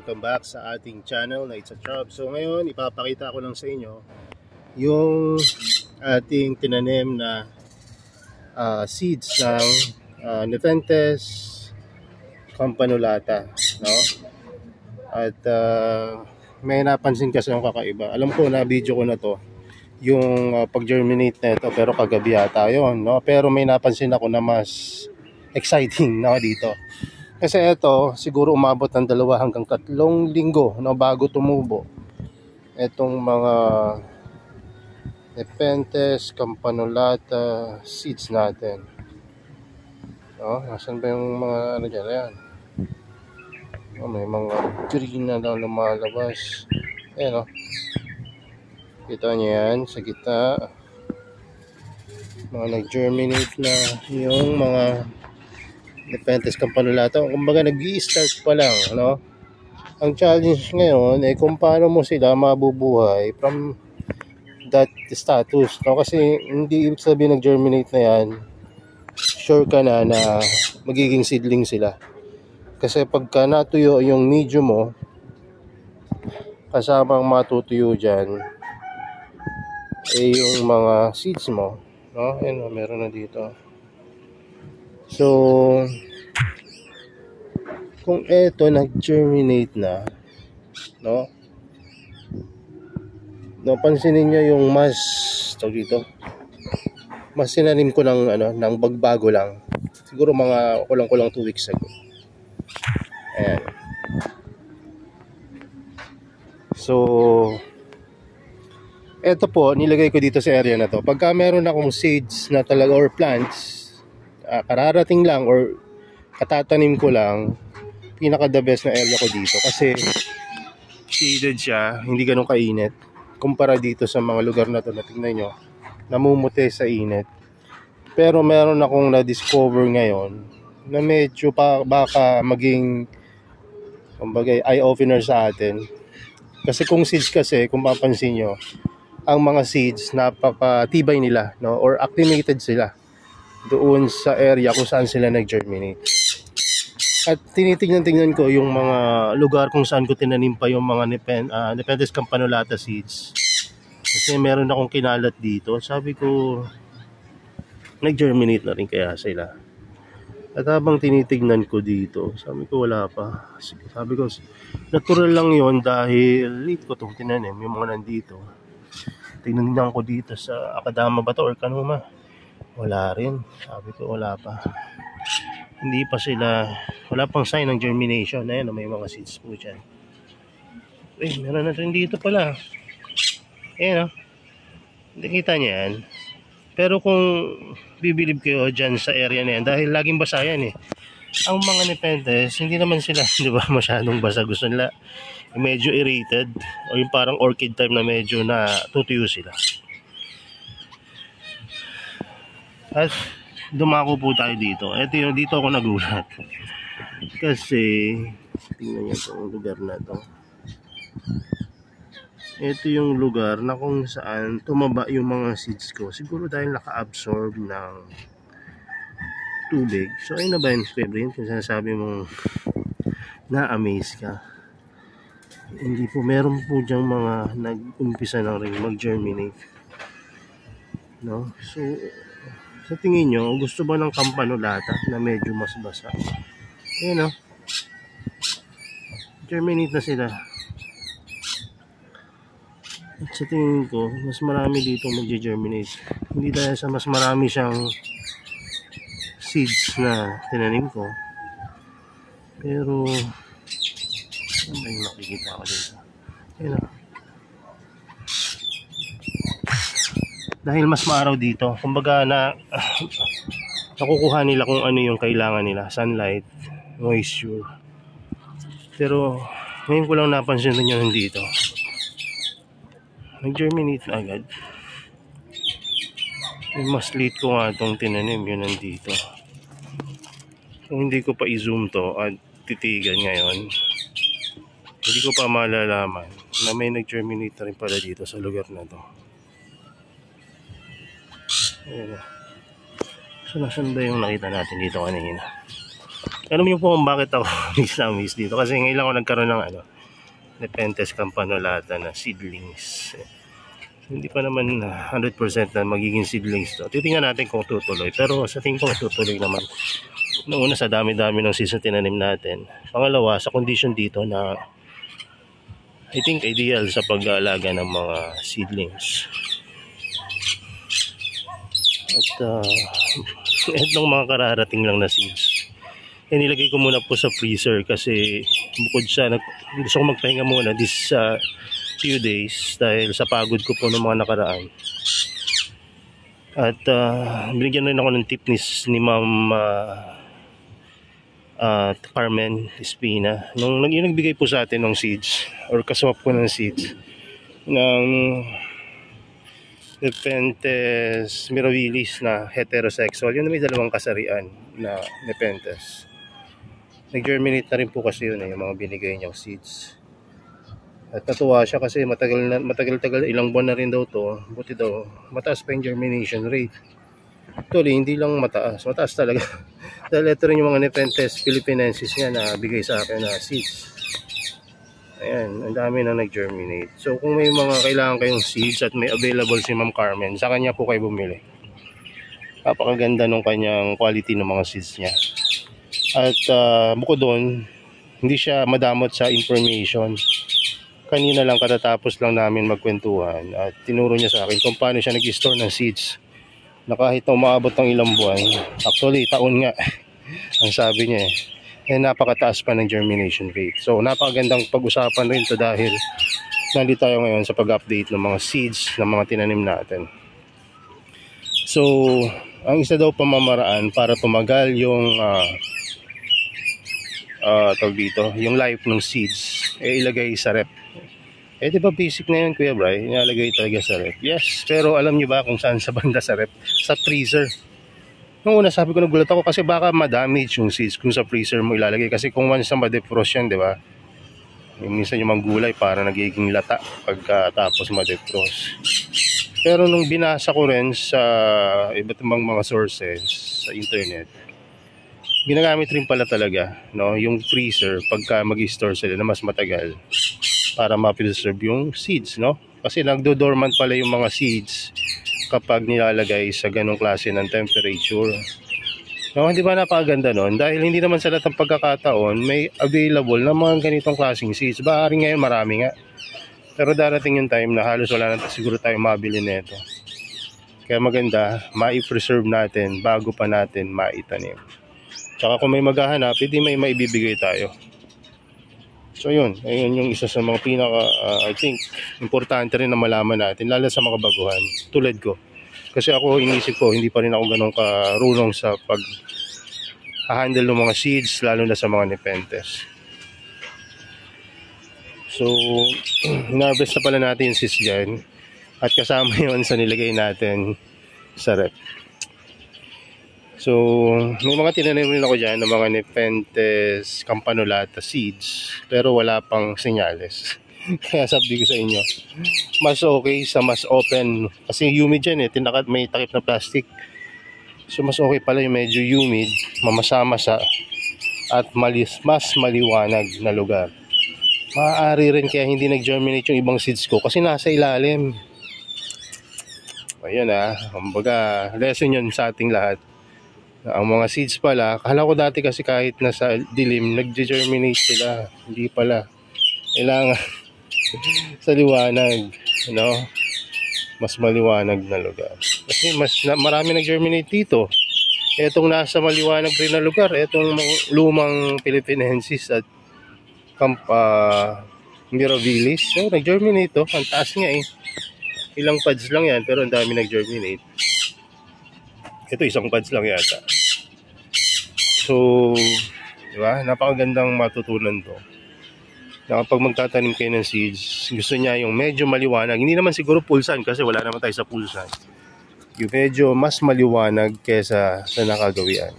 welcome back sa ating channel na It's a Chub. So ngayon, ipapakita ko lang sa inyo yung ating tinanim na seeds ng Nepenthes campanulata, no? At may napansin kasi yung kakaiba. Alam ko na video ko na to yung pag-germinate na ito, pero kagabi yata yun, no? Pero may napansin ako na mas exciting na dito. Kasi ito, siguro umabot ng 2 hanggang 3 linggo, no, bago tumubo itong mga Nepenthes campanulata seeds natin. No, nasan ba yung mga ano dyan? Ayan. Oh, may mga green na lang lumalabas. Ayan, no? Kita nyo yan sa gitna. Mga nag-germinate na yung mga Nepenthes campanulata. Kumbaga nag-i-start pa lang, no? Ang challenge ngayon ay kung paano mo sila mabubuhay from that status, no? Kasi hindi ibig sabihin nag-germinate na yan, sure ka na na magiging seedling sila. Kasi pagka natuyo yung medium mo, kasamang matutuyo dyan ay yung mga seeds mo, no? Ayan, meron na dito. So, kung eto nag-germinate na, no? Napansinin niyo yung mas dito. Mas sinanim ko ng ng bagbago lang. Siguro mga kulang 2 weeks ago. Ayan. So, eto po, nilagay ko dito sa area na to. Pagka meron akong seeds na talaga or plants, kararating lang or katatanim ko lang, pinaka the best na area ko dito kasi shaded siya, hindi ganun kainit kumpara dito sa mga lugar na to na tingnan nyo, namumuti sa init. Pero meron akong na-discover ngayon na medyo baka maging kumbaga eye-opener sa atin. Kasi kung seeds kasi, kung mapansin nyo, ang mga seeds napakatibay nila, no? Or acclimated sila doon sa area kung saan sila nag-germinate. At tinitingnan ko yung mga lugar kung saan ko tinanim pa yung mga Nepenthes campanulata seeds. Kasi meron akong kinalat dito. Sabi ko, nag-germinate na rin kaya sila. At habang tinitingnan ko dito, sabi ko wala pa. Sabi ko, natural lang yon dahil late ko itong tinanim, yung mga nandito. Tingnan ko dito sa Akadama ba to or Kanuma. Wala rin. Sabi ko wala pa. Hindi pa sila, wala pang sign ng germination. Ayan, may mga seeds po dyan. Meron na rin dito pala. Ayan, nakita niya yan. Pero kung bibilib kayo dyan sa area na yan, dahil laging basa yan ang mga Nepenthes, hindi naman sila, di ba, masyadong basa. Gusto nila medyo aerated o yung parang orchid type na medyo na tutuyo sila. At dumako po tayo dito. Ito yung dito ako nagulat. Kasi tingnan niyo itong lugar na to. Ito yung lugar na kung saan tumaba yung mga seeds ko. Siguro dahil naka-absorb ng tubig. So ayun na ba yun, Febrin? Kung sinasabi mong na-amaze ka. Hindi po, meron po dyang mga nag-umpisa na rin mag-germinate. No? So sa tingin nyo, gusto ba ng campanulata na medyo mas basa? Ayan, germinate na sila. At sa tingin ko, mas marami dito mag-germinate. Hindi dahil sa mas marami siyang seeds na tinanim ko. Pero, ano ba yung nakikita ko dito? Ayan, dahil mas maaraw dito, kumbaga nakukuha nila kung ano yung kailangan nila, sunlight, moisture. Pero ngayon ko lang napansin rin yun dito, nag-germinate na agad. Mas late ko nga itong tinanim, yun nandito. Kung hindi ko pa i-zoom to at titigan ngayon, hindi ko pa malalaman na may nag-germinate na rin pala dito sa lugar na to. Ayan. So nasan ba yung nakita natin dito kanina? Alam niyo po kung bakit ako nag-Islamis dito? Kasi ngayon lang ako nagkaroon ng Nepenthes campanulata na seedlings. Hindi pa naman 100% na magiging seedlings to. Titingnan natin kung tutuloy. Pero sa tingin ko tutuloy naman. Noong una sa dami-dami ng seeds na tinanim natin. Pangalawa, sa condition dito na I think ideal sa pag-aalaga ng mga seedlings. At itong mga kararating lang na seeds. Nilagay ko muna po sa freezer kasi bukod sa gusto ko magpahinga muna this few days dahil sa pagod ko po ng mga nakaraan. At binigyan rin ako ng tip ni Ma'am Carmen Espina nung nagbigay po sa atin ng seeds or kaswap ko ng seeds ng Nepenthes mirabilis na heterosexual. Yun na may dalawang kasarian na Nepenthes. Nag-germinate na rin po kasi yun yung mga binigay niyang seeds. At natuwa siya kasi matagal-tagal, ilang buwan na rin daw to. Buti daw, mataas pa yung germination rate. Actually, hindi lang mataas talaga. Dahil ito rin yung mga Nepenthes philippinensis niya na bigay sa akin na seeds. Ayan, ang dami na nag-germinate. So kung may mga kailangan kayong seeds at may available si Ma'am Carmen, sa kanya po kayo bumili. Napakaganda nung kanyang quality ng mga seeds niya. At bukod doon, hindi siya madamot sa information. Kanina lang katatapos lang namin magkwentuhan at tinuro niya sa akin kung paano siya nag-store ng seeds na kahit na umaabot ng ilang buwan, actually taon nga ang sabi niya napakataas pa ng germination rate. So napakagandang pag-usapan rin to dahil nandito tayo ngayon sa pag-update ng mga seeds ng mga tinanim natin. So ang isa daw pamamaraan para tumagal yung tawag dito, yung life ng seeds ilagay sa rep. Di ba basic na yun, Kuya Bray? Inalagay talaga sa rep. Yes, pero alam niyo ba kung saan sa banda sa rep? Sa freezer. Nung una sabi ko, nagulat ako kasi baka ma-damage yung seeds kung sa freezer mo ilalagay. Kasi kung once na ma-defrost yan, di ba? Minsan yung mga gulay para nagiging lata pagkatapos ma-defrost. Pero nung binasa ko rin sa iba't ibang mga sources sa internet, ginagamit rin pala talaga yung freezer pagka mag-store sila na mas matagal para ma-preserve yung seeds, kasi nagdo-dormant pala yung mga seeds kapag nilalagay sa ganong klase ng temperature. Hindi ba napakaganda nun? Dahil hindi naman sa lahat ng pagkakataon may available na mga ganitong klaseng seeds. Baka ngayon marami nga. Pero darating yung time na halos wala na siguro tayong mabili nito. Kaya maganda, ma-preserve natin bago pa natin maitanim. Tsaka kung may maghahanap, hindi may maibibigay tayo. So ayun yung isa sa mga pinaka I think importante rin na malaman natin lalo sa mga baguhan tulad ko. Kasi ako inisip ko hindi pa rin ako ganun karunong sa pag-handle ng mga seeds lalo na sa mga Nepenthes. So hinarvest na pala natin yung seeds dyan at kasama yun sa nilagay natin sa rep. So, may mga tinanim rin ako dyan ng mga Nepenthes campanulata seeds pero wala pang senyales. Kaya sabi ko sa inyo, mas okay sa mas open kasi humid dyan may takip na plastic. So, mas okay pala yung medyo humid, mamasa-masa at mas maliwanag na lugar. Maaari rin kaya hindi nag-germinate yung ibang seeds ko kasi nasa ilalim. Ayun kumbaga lesson yun sa ating lahat. Ang mga seeds pala, akala ko dati kasi kahit nasa dilim, nag-germinate sila. Hindi pala. Kailangan sa liwanag, mas maliwanag na lugar. Kasi marami nag-germinate dito. Etong nasa maliwanag rin na lugar, etong lumang Philippinensis at mirabilis. So, nag-germinate to. Ang taas nga Ilang pads lang yan, pero ang dami nag-germinate. Ito isang pads lang yata. So, di ba? Napakagandang matutunan to. Na kapag magtatanim kayo ng seeds, gusto niya yung medyo maliwanag. Hindi naman siguro pulsan kasi wala naman tayo sa pulsan. Yung medyo mas maliwanag kesa sa nakagawian.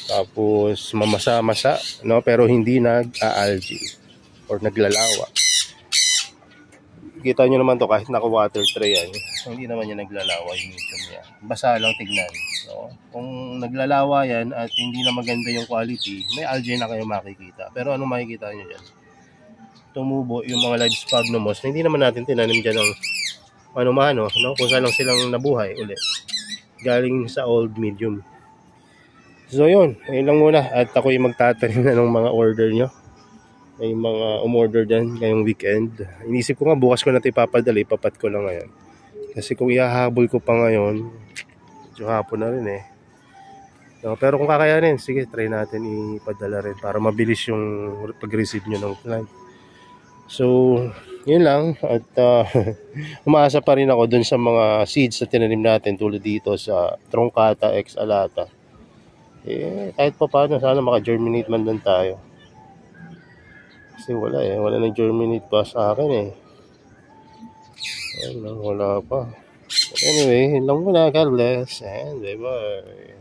Tapos mamasa-masa, pero hindi nag-algae or naglalawa. Kita nyo naman to kahit naka-water tray yan. Hindi naman yan naglalawa yung medium niya. Basa lang tignan. So, kung naglalawa yan at hindi na maganda yung quality, may algae na kayo makikita. Pero ano makikita nyo dyan? Tumubo yung mga live sphagnumos na hindi naman natin tinanim dyan ng mano-mano, no? Kung saan lang silang nabuhay ulit. Galing sa old medium. So yun, ayun lang muna. At ako'y magtatanim na ng mga order nyo. May mga umorder dyan ngayong weekend. Inisip ko nga bukas ko na ito ipapadala, ipapat ko lang ngayon. Kasi kung ihahabol ko pa ngayon, medyo hapon na rin eh. No, pero kung kakayanin, sige, try natin ipadala rin para mabilis yung pag-receive nyo ng plant. So, yun lang. At umaasa pa rin ako dun sa mga seeds na tinanim natin tulad dito sa Truncata X Alata. Kahit pa paano, sana maka-germinate man lang tayo. Kasi wala nang germinate pa sa akin eh. Ayun, wala pa. But anyway, yun lang muna. God bless and bye-bye.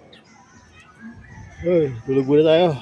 Tulog muna tayo.